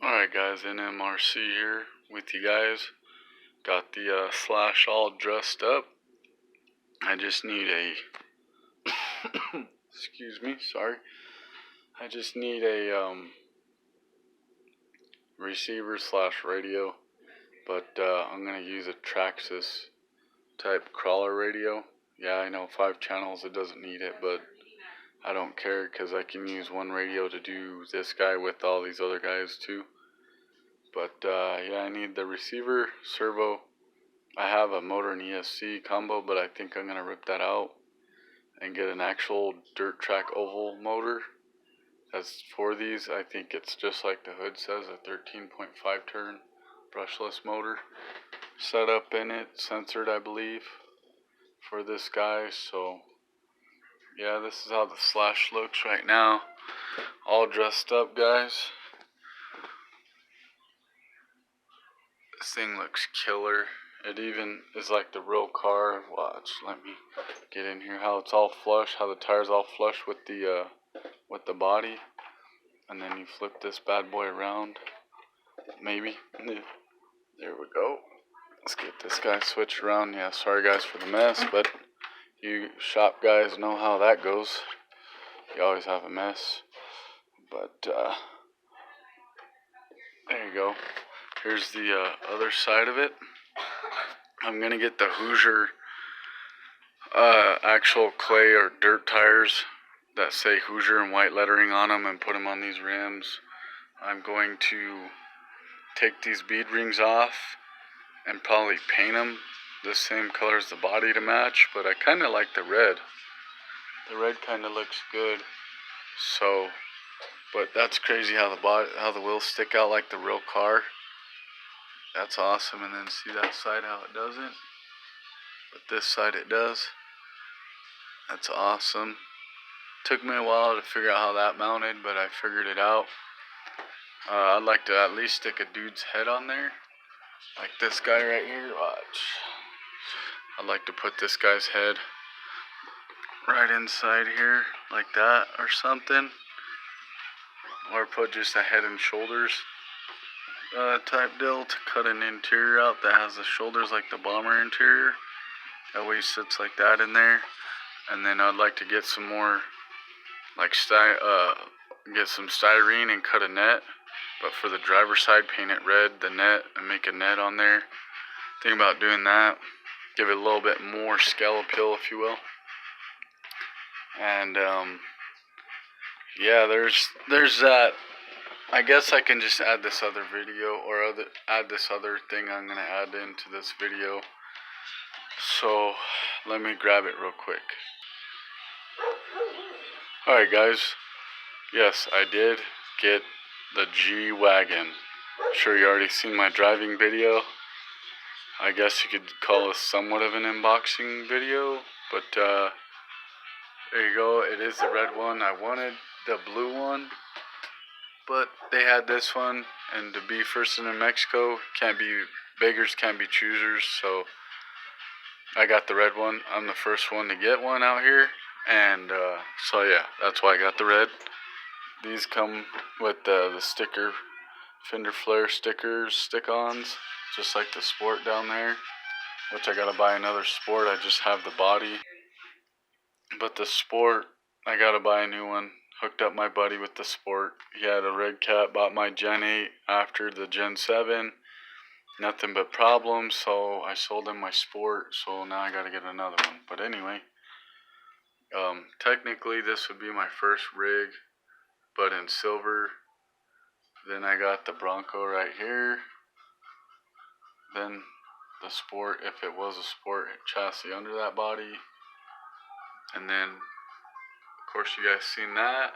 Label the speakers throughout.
Speaker 1: Alright guys, NMRC here with you guys. Got the slash all dressed up. I just need a excuse me, sorry. I just need a receiver slash radio, but I'm gonna use a Traxxas type crawler radio. Yeah, I know 5 channels, it doesn't need it, but I don't care because I can use one radio to do this guy with all these other guys too. But yeah, I need the receiver, servo. I have a motor and ESC combo, but I think I'm going to rip that out and get an actual dirt track oval motor. As for these, I think it's just like the hood says, a 13.5 turn brushless motor set up in it, censored I believe, for this guy. So yeah, this is how the slash looks right now. All dressed up, guys. This thing looks killer. It even is like the real car. Watch, let me get in here. How it's all flush, how the tires all flush with the body, and then you flip this bad boy around. Maybe. There we go. Let's get this guy switched around. Yeah, sorry guys for the mess, but you shop guys know how that goes. You always have a mess. But there you go. Here's the other side of it. I'm gonna get the Hoosier actual clay or dirt tires that say Hoosier in white lettering on them and put them on these rims. I'm going to take these bead rings off and probably paint them the same color as the body to match, but I kind of like the red. The red kind of looks good. So, but that's crazy how the wheels stick out like the real car. That's awesome. And then see that side how it doesn't, but this side it does. That's awesome. Took me a while to figure out how that mounted, but I figured it out. I'd like to at least stick a dude's head on there, like this guy right here. Watch. I'd like to put this guy's head right inside here, like that, or something. Or put just a head and shoulders type deal to cut an interior out that has the shoulders like the bomber interior. That way he sits like that in there. And then I'd like to get some more, like get some styrene and cut a net. But for the driver's side, paint it red, the net, and make a net on there. Think about doing that. Give it a little bit more scale appeal, if you will. And yeah, there's that. I guess I can just add this other video, or add this other thing I'm gonna add into this video. So let me grab it real quick. Alright guys, yes, I did get the G WAGON. I'm sure you already seen my driving video. I guess you could call this somewhat of an unboxing video, but there you go. It is the red one. I wanted the blue one, but they had this one, and to be first in New Mexico, beggars can't be choosers, so I got the red one. I'm the first one to get one out here, and so yeah, that's why I got the red. These come with the sticker, fender flare stickers, stick-ons, just like the Sport down there, which I gotta buy another Sport. I just have the body, but the Sport, I gotta buy a new one. Hooked up my buddy with the Sport. He had a red cat, bought my Gen 8 after the Gen 7. Nothing but problems, so I sold him my Sport, so now I gotta get another one. But anyway, technically this would be my first rig, but in silver. Then I got the Bronco right here. Then the Sport, if it was a Sport chassis under that body. And then, of course, you guys seen that.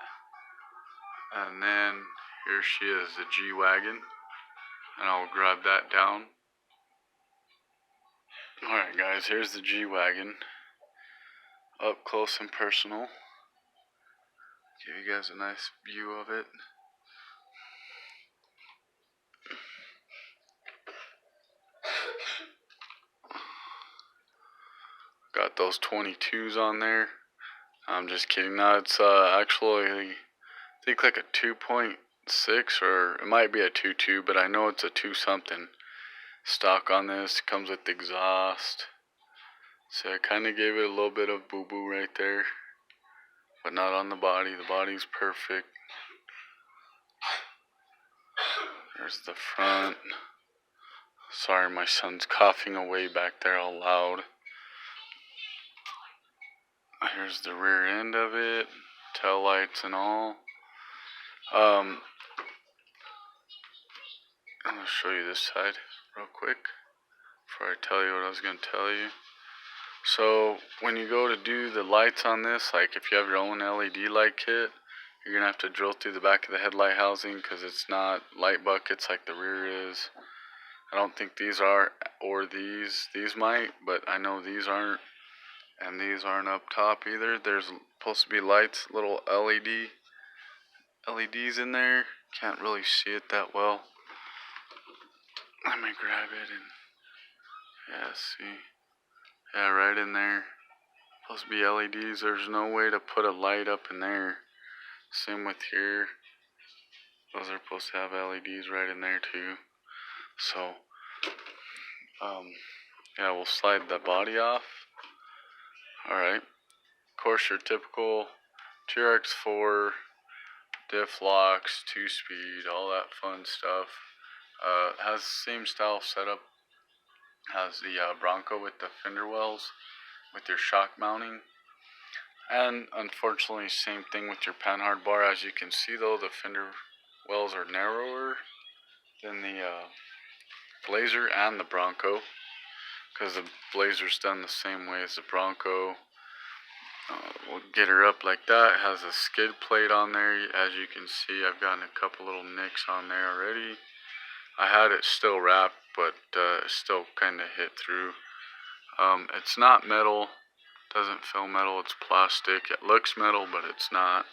Speaker 1: And then here she is, the G WAGON. And I'll grab that down. Alright guys, here's the G WAGON. Up close and personal. Give you guys a nice view of it. Got those 22s on there. I'm just kidding. Now it's actually, I think like a 2.0 6 or it might be a 2.2, but I know it's a 2 something stock on this. It comes with exhaust. So I kind of gave it a little bit of boo-boo right there, but not on the body. The body's perfect. There's the front. Sorry, my son's coughing away back there all loud. Here's the rear end of it, tail lights and all. I'm gonna show you this side real quick before I tell you what I was gonna tell you. So when you go to do the lights on this, like if you have your own LED light kit, you're gonna have to drill through the back of the headlight housing because it's not light buckets like the rear is. I don't think these are, or these might, but I know these aren't, and these aren't up top either. There's supposed to be lights, little LEDs in there. Can't really see it that well. Let me grab it and yeah, see. Yeah, right in there. Supposed to be LEDs. There's no way to put a light up in there. Same with here. Those are supposed to have LEDs right in there too. So, yeah, we'll slide the body off. Alright. Of course, your typical TRX4, diff locks, 2-speed, all that fun stuff. Has the same style setup as the Bronco with the fender wells, with your shock mounting. And unfortunately, same thing with your panhard bar. As you can see though, the fender wells are narrower than the Blazer and the Bronco, because the Blazer's done the same way as the Bronco. We'll get her up like that. It has a skid plate on there. As you can see, I've gotten a couple little nicks on there already. I had it still wrapped, but it still kind of hit through. It's not metal. Doesn't feel metal. It's plastic. It looks metal, but it's not.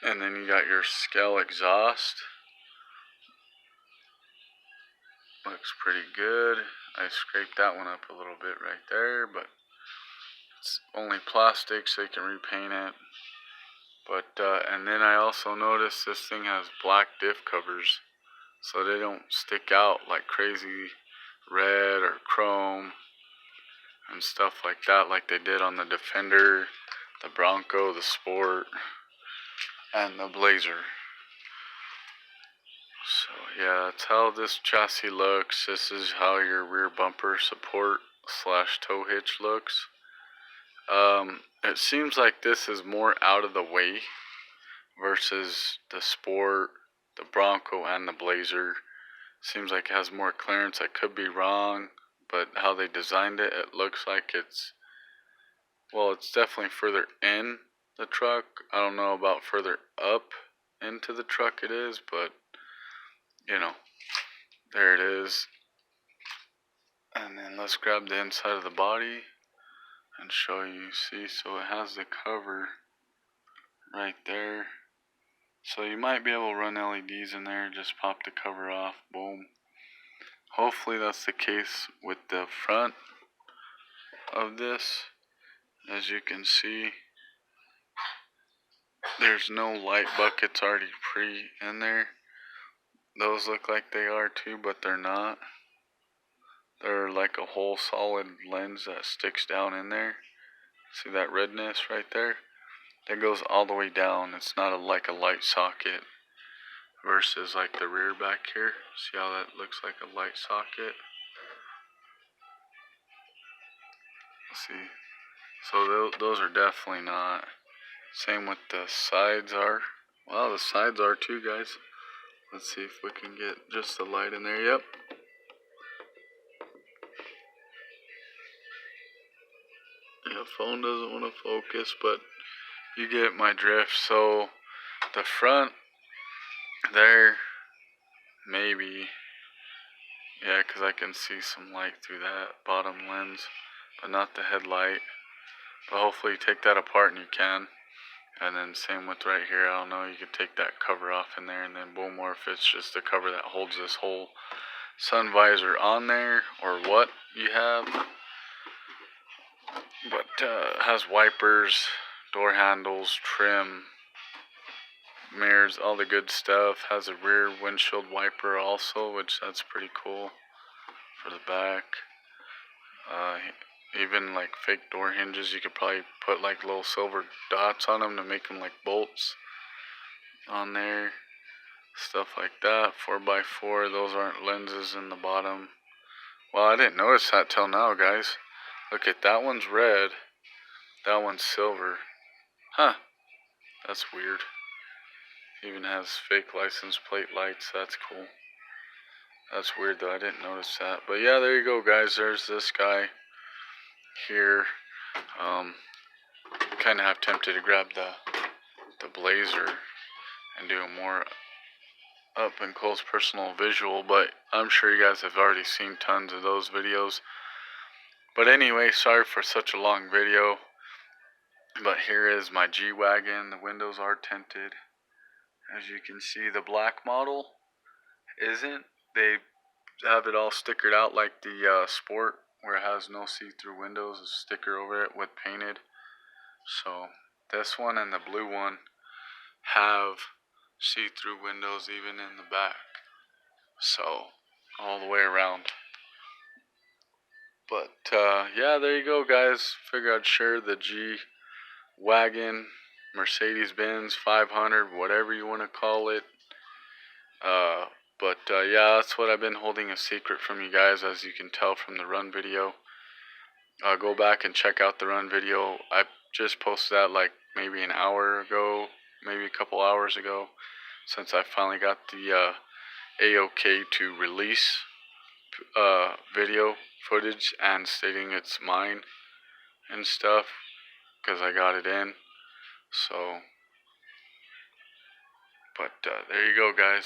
Speaker 1: And then you got your scale exhaust. Looks pretty good. I scraped that one up a little bit right there, but it's only plastic, so you can repaint it. But and then I also noticed this thing has black diff covers, so they don't stick out like crazy red or chrome and stuff like that, like they did on the Defender, the Bronco, the Sport, and the Blazer. So yeah, that's how this chassis looks. This is how your rear bumper support / tow hitch looks. It seems like this is more out of the way versus the Sport, the Bronco, and the Blazer. Seems like it has more clearance. I could be wrong, but how they designed it, it looks like it's, well, it's definitely further in the truck. I don't know about further up into the truck it is, but you know, there it is. And then let's grab the inside of the body and show you. See, so it has the cover right there. So you might be able to run LEDs in there, just pop the cover off, boom. Hopefully that's the case with the front of this. As you can see, there's no light buckets already pre in there. Those look like they are too, but they're not. They're like a whole solid lens that sticks down in there. See that redness right there? That goes all the way down. It's not like a light socket versus like the rear back here. See how that looks like a light socket? See? So those are definitely not. Same with the sides are. Wow, the sides are too, guys. Let's see if we can get just the light in there. Yep. Yeah, phone doesn't want to focus, but you get my drift. So the front there, maybe, yeah, because I can see some light through that bottom lens, but not the headlight. But hopefully you take that apart, and you can. And then same with right here, I don't know, you could take that cover off in there, and then boom, or if it's just the cover that holds this whole sun visor on there, or what you have. But has wipers, door handles, trim, mirrors, all the good stuff. Has a rear windshield wiper also, which that's pretty cool for the back. Even like fake door hinges, you could probably put like little silver dots on them to make them like bolts on there. Stuff like that. 4x4, those aren't lenses in the bottom. Well, I didn't notice that till now, guys. Look at that one's red. That one's silver. Huh. That's weird. Even has fake license plate lights. That's cool. That's weird though. I didn't notice that. But yeah, there you go, guys. There's this guy here. Kind of have tempted to grab the Blazer and do a more up and close personal visual, but I'm sure you guys have already seen tons of those videos. But anyway, sorry for such a long video. But here is my G Wagon. The windows are tinted. As you can see, the black model isn't. They have it all stickered out like the Sport, where it has no see-through windows, a sticker over it with painted. So this one and the blue one have see-through windows even in the back. So all the way around. But yeah, there you go, guys. Figure I'd share the G Wagon, Mercedes-Benz 500, whatever you want to call it. But yeah, that's what I've been holding a secret from you guys, as you can tell from the run video. Go back and check out the run video. I just posted that like maybe an hour ago, maybe a couple hours ago, since I finally got the A-OK to release video footage and stating it's mine and stuff, because I got it in. So, but there you go, guys.